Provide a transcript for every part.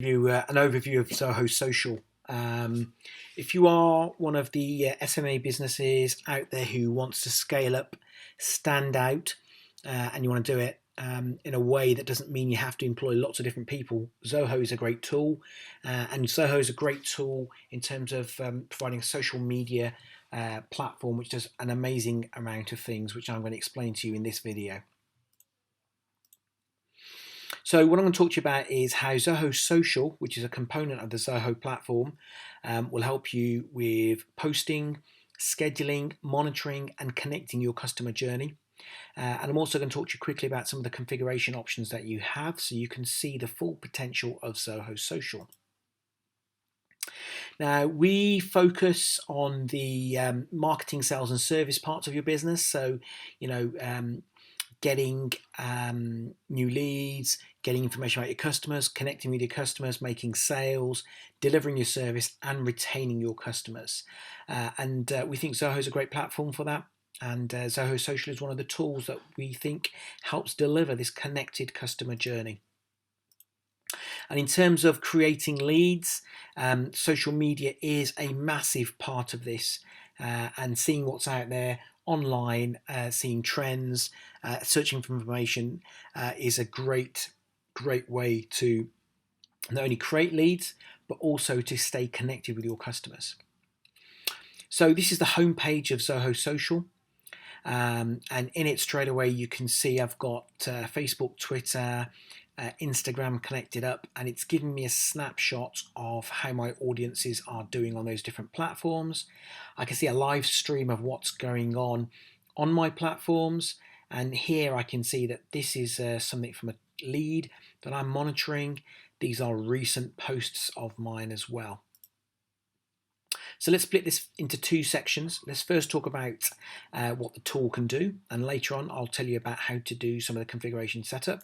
You an overview of Zoho Social. If you are one of the SMA businesses out there who wants to scale up, stand out, and you want to do it in a way that doesn't mean you have to employ lots of different people, Zoho is a great tool. And Zoho is a great tool in terms of providing a social media platform which does an amazing amount of things, which I'm going to explain to you in this video. So what I'm going to talk to you about is how Zoho Social, which is a component of the Zoho platform, will help you with posting, scheduling, monitoring, and connecting your customer journey. And I'm also going to talk to you quickly about some of the configuration options that you have so you can see the full potential of Zoho Social. Now, we focus on the marketing, sales, and service parts of your business. So, getting new leads, getting information about your customers, connecting with your customers, making sales, delivering your service, and retaining your customers. We think Zoho is a great platform for that. And Zoho Social is one of the tools that we think helps deliver this connected customer journey. And in terms of creating leads, social media is a massive part of this, and seeing what's out there online, seeing trends, searching for information is a great way to not only create leads, but also to stay connected with your customers. So this is the homepage of Zoho Social. And in it straight away you can see I've got Facebook, Twitter, Instagram connected up, and it's giving me a snapshot of how my audiences are doing on those different platforms. I can see a live stream of what's going on my platforms, and here I can see that this is something from a lead that I'm monitoring. These are recent posts of mine as well. So let's split this into two sections. Let's first talk about what the tool can do, and later on I'll tell you about how to do some of the configuration setup.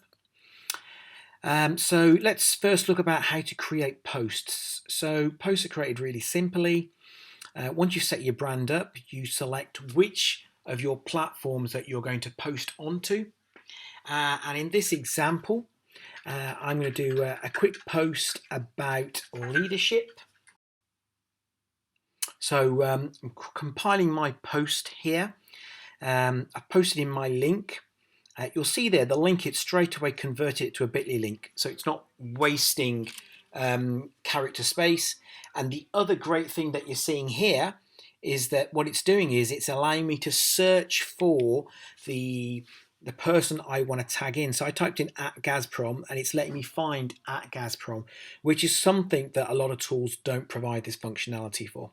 So let's first look about how to create posts. So posts are created really simply. Once you set your brand up, you select which of your platforms that you're going to post onto. And in this example, I'm going to do a quick post about leadership. So I'm compiling my post here. I've posted in my link. You'll see there the link, it's straight away converted to a bit.ly link, so it's not wasting character space. And the other great thing that you're seeing here is that what it's doing is it's allowing me to search for the person I want to tag in. So I typed in @Gazprom and it's letting me find @Gazprom, which is something that a lot of tools don't provide this functionality for.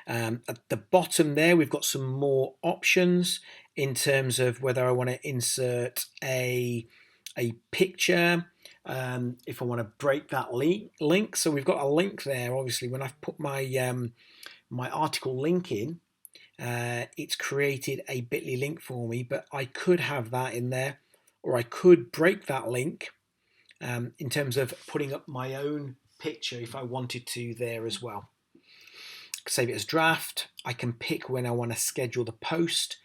At the bottom there, we've got some more options in terms of whether I want to insert a picture, if I want to break that link. So we've got a link there. Obviously, when I've put my my article link in, it's created a bit.ly link for me, but I could have that in there, or I could break that link in terms of putting up my own picture if I wanted to there as well. Save it as draft. I can pick when I want to schedule the post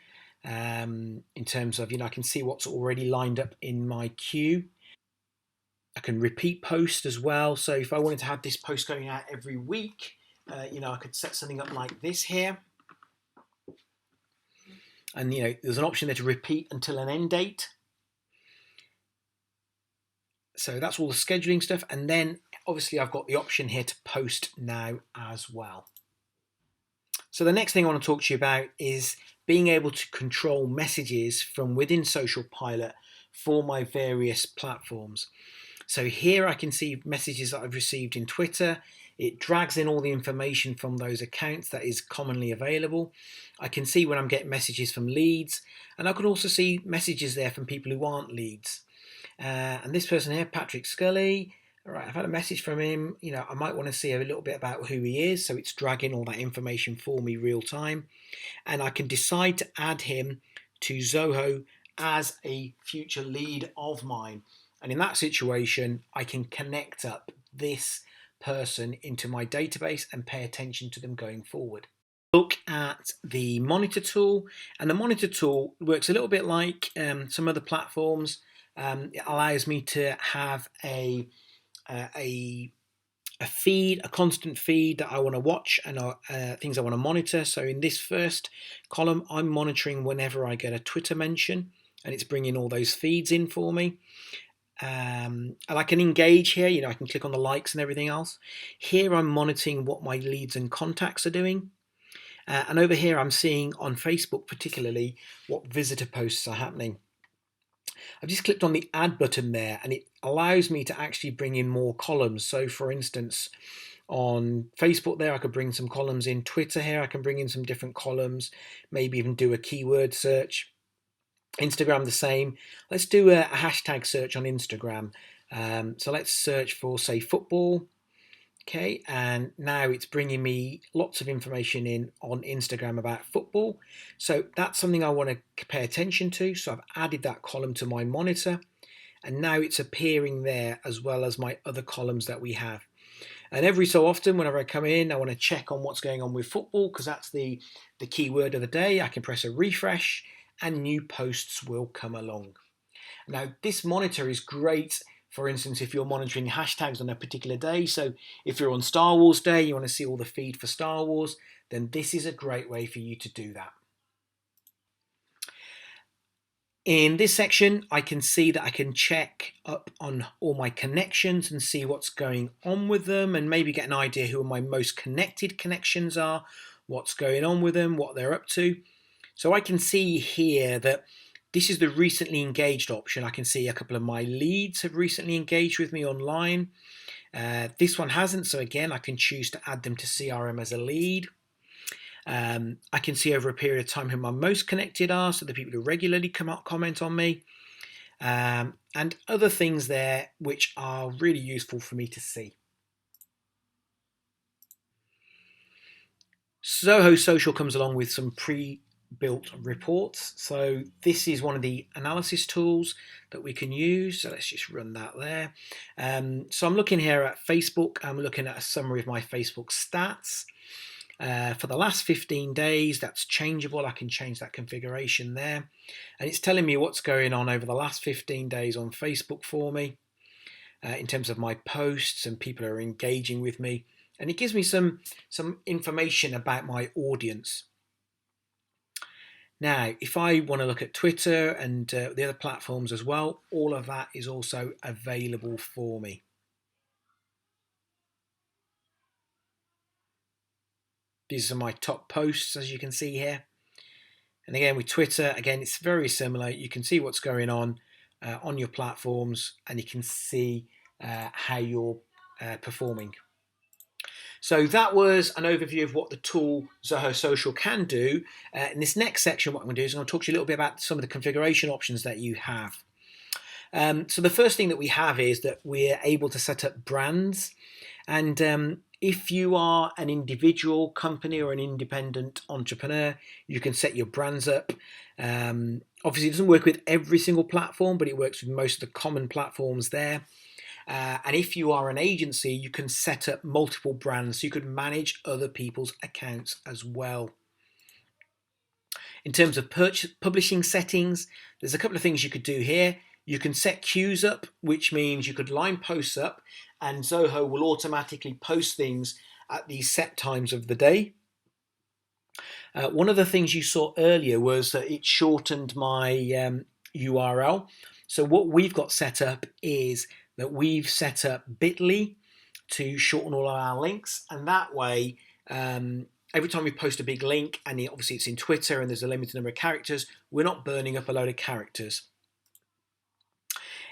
in terms of, I can see what's already lined up in my queue. I can repeat post as well. So if I wanted to have this post going out every week, I could set something up like this here. And, there's an option there to repeat until an end date. So that's all the scheduling stuff. And then obviously I've got the option here to post now as well. So the next thing I want to talk to you about is being able to control messages from within Social Pilot for my various platforms. So here I can see messages that I've received in Twitter. It drags in all the information from those accounts that is commonly available. I can see when I'm getting messages from leads, and I can also see messages there from people who aren't leads. And this person here, Patrick Scully, all right, I've had a message from him. I might want to see a little bit about who he is, so it's dragging all that information for me real time. And I can decide to add him to Zoho as a future lead of mine. And in that situation, I can connect up this person into my database and pay attention to them going forward. Look at the monitor tool, and the monitor tool works a little bit like some other platforms. It allows me to have a a feed, a constant feed that I want to watch and things I want to monitor. So in this first column, I'm monitoring whenever I get a Twitter mention, and it's bringing all those feeds in for me. And I can engage here, I can click on the likes and everything else. Here I'm monitoring what my leads and contacts are doing. And over here I'm seeing on Facebook particularly what visitor posts are happening. I've just clicked on the add button there, and it allows me to actually bring in more columns. So for instance, on Facebook there, I could bring some columns in. Twitter here, I can bring in some different columns, maybe even do a keyword search. Instagram the same. Let's do a hashtag search on Instagram. So let's search for, say, football. Okay, and now it's bringing me lots of information in on Instagram about football. So that's something I want to pay attention to. So I've added that column to my monitor, and now it's appearing there as well as my other columns that we have. And every so often, whenever I come in, I want to check on what's going on with football, because that's the keyword of the day. I can press a refresh and new posts will come along. Now, this monitor is great, for instance, if you're monitoring hashtags on a particular day. So if you're on Star Wars Day, you want to see all the feed for Star Wars, then this is a great way for you to do that. In this section, I can see that I can check up on all my connections and see what's going on with them, and maybe get an idea who my most connected connections are, what's going on with them, what they're up to. So I can see here that this is the recently engaged option. I can see a couple of my leads have recently engaged with me online. This one hasn't, so again, I can choose to add them to CRM as a lead. I can see over a period of time who my most connected are, so the people who regularly come out, comment on me, and other things there which are really useful for me to see. Zoho Social comes along with some pre-built reports. So this is one of the analysis tools that we can use. So let's just run that there. So I'm looking here at Facebook. I'm looking at a summary of my Facebook stats. For the last 15 days, that's changeable. I can change that configuration there. And it's telling me what's going on over the last 15 days on Facebook for me in terms of my posts, and people are engaging with me. And it gives me some information about my audience. Now, if I want to look at Twitter and the other platforms as well, all of that is also available for me. These are my top posts, as you can see here. And again, with Twitter, again, it's very similar. You can see what's going on your platforms, and you can see how you're performing. So that was an overview of what the tool Zoho Social can do. In this next section, what I'm going to do is I'm going to talk to you a little bit about some of the configuration options that you have. So the first thing that we have is that we're able to set up brands. And if you are an individual company or an independent entrepreneur, you can set your brands up. Obviously, it doesn't work with every single platform, but it works with most of the common platforms there. And if you are an agency, you can set up multiple brands, so you could manage other people's accounts as well. In terms of publishing settings, there's a couple of things you could do here. You can set queues up, which means you could line posts up and Zoho will automatically post things at these set times of the day. One of the things you saw earlier was that it shortened my URL. So what we've got set up is that we've set up bit.ly to shorten all our links, and that way every time we post a big link, and obviously it's in Twitter and there's a limited number of characters, we're not burning up a load of characters.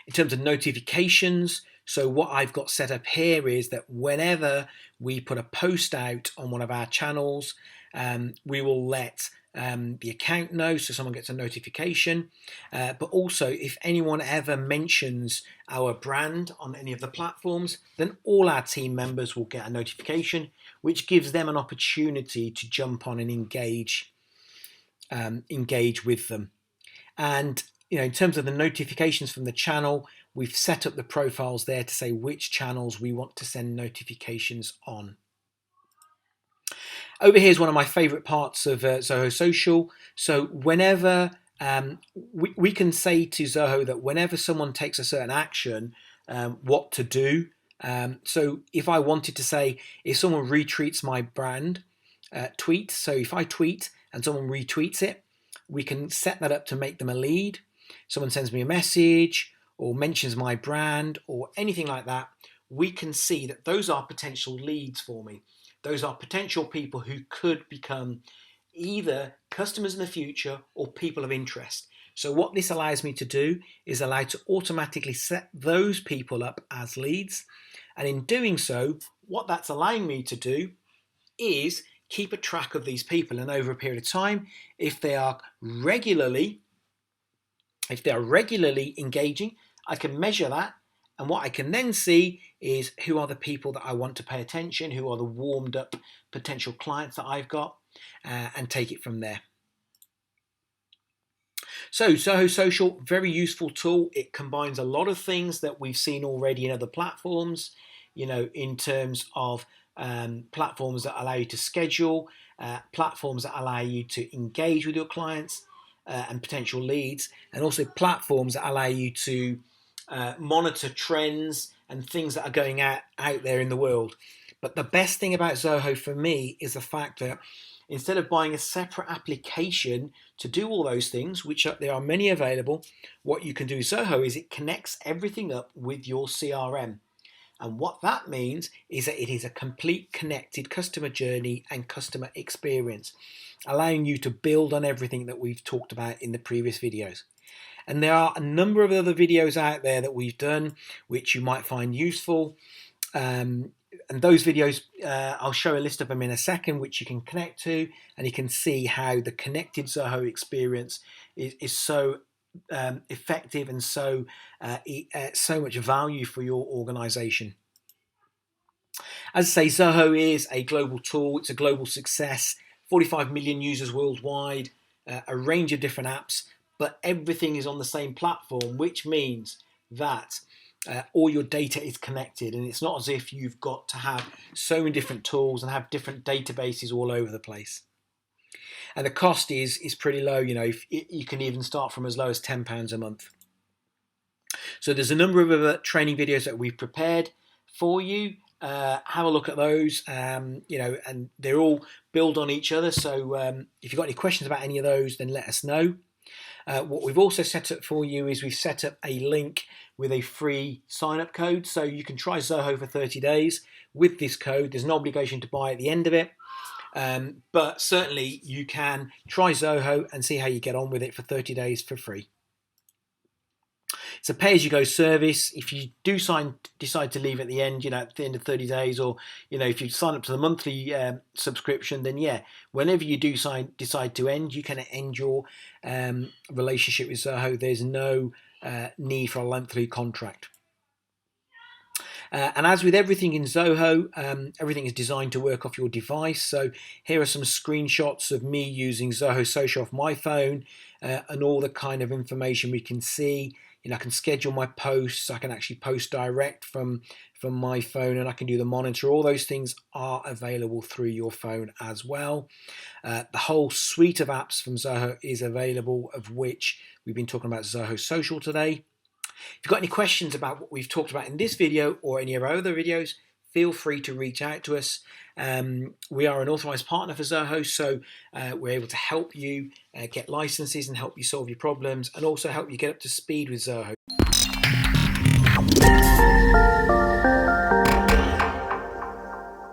In terms of notifications, so what I've got set up here is that whenever we put a post out on one of our channels, we will let the account know, so someone gets a notification. But also, if anyone ever mentions our brand on any of the platforms, then all our team members will get a notification, which gives them an opportunity to jump on and engage with them. And in terms of the notifications from the channel, we've set up the profiles there to say which channels we want to send notifications on. Over here is one of my favorite parts of Zoho Social. So whenever we can say to Zoho that whenever someone takes a certain action, what to do So if I wanted to say, if someone retweets my brand tweet, so if I tweet and someone retweets it, we can set that up to make them a lead. Someone sends me a message or mentions my brand or anything like that, we can see that those are potential leads for me. Those are potential people who could become either customers in the future or people of interest. So what this allows me to do is allow to automatically set those people up as leads. And in doing so, what that's allowing me to do is keep a track of these people, and over a period of time, if they are regularly engaging, I can measure that. And what I can then see is who are the people that I want to pay attention, who are the warmed up potential clients that I've got, and take it from there. So Zoho Social, very useful tool. It combines a lot of things that we've seen already in other platforms, in terms of platforms that allow you to schedule, platforms that allow you to engage with your clients and potential leads, and also platforms that allow you to monitor trends and things that are going out there in the world. But the best thing about Zoho for me is the fact that instead of buying a separate application to do all those things, which there are many available, what you can do with Zoho is it connects everything up with your CRM. And what that means is that it is a complete connected customer journey and customer experience, allowing you to build on everything that we've talked about in the previous videos. And there are a number of other videos out there that we've done which you might find useful. And those videos, I'll show a list of them in a second, which you can connect to, and you can see how the connected Zoho experience is so effective and so much value for your organization. As I say, Zoho is a global tool. It's a global success. 45 million users worldwide, a range of different apps, but everything is on the same platform, which means that all your data is connected, and it's not as if you've got to have so many different tools and have different databases all over the place. And the cost is pretty low. You can even start from as low as £10 a month. So there's a number of other training videos that we've prepared for you. Have a look at those, and they're all build on each other. So if you've got any questions about any of those, then let us know. What we've also set up for you is we've set up a link with a free sign-up code. So you can try Zoho for 30 days with this code. There's no obligation to buy at the end of it. But certainly you can try Zoho and see how you get on with it for 30 days for free. It's a pay-as-you-go service. If you do decide to leave at the end, at the end of 30 days, or if you sign up to the monthly subscription, then whenever you do decide to end, you can end your relationship with Zoho. There's no need for a monthly contract. And as with everything in Zoho, everything is designed to work off your device. So here are some screenshots of me using Zoho Social off my phone, and all the kind of information we can see. I can schedule my posts. I can actually post direct from my phone, and I can do the monitor. All those things are available through your phone as well. The whole suite of apps from Zoho is available, of which we've been talking about Zoho Social today. If you've got any questions about what we've talked about in this video or any of our other videos, feel free to reach out to us. We are an authorized partner for Zoho, so we're able to help you get licenses and help you solve your problems, and also help you get up to speed with Zoho.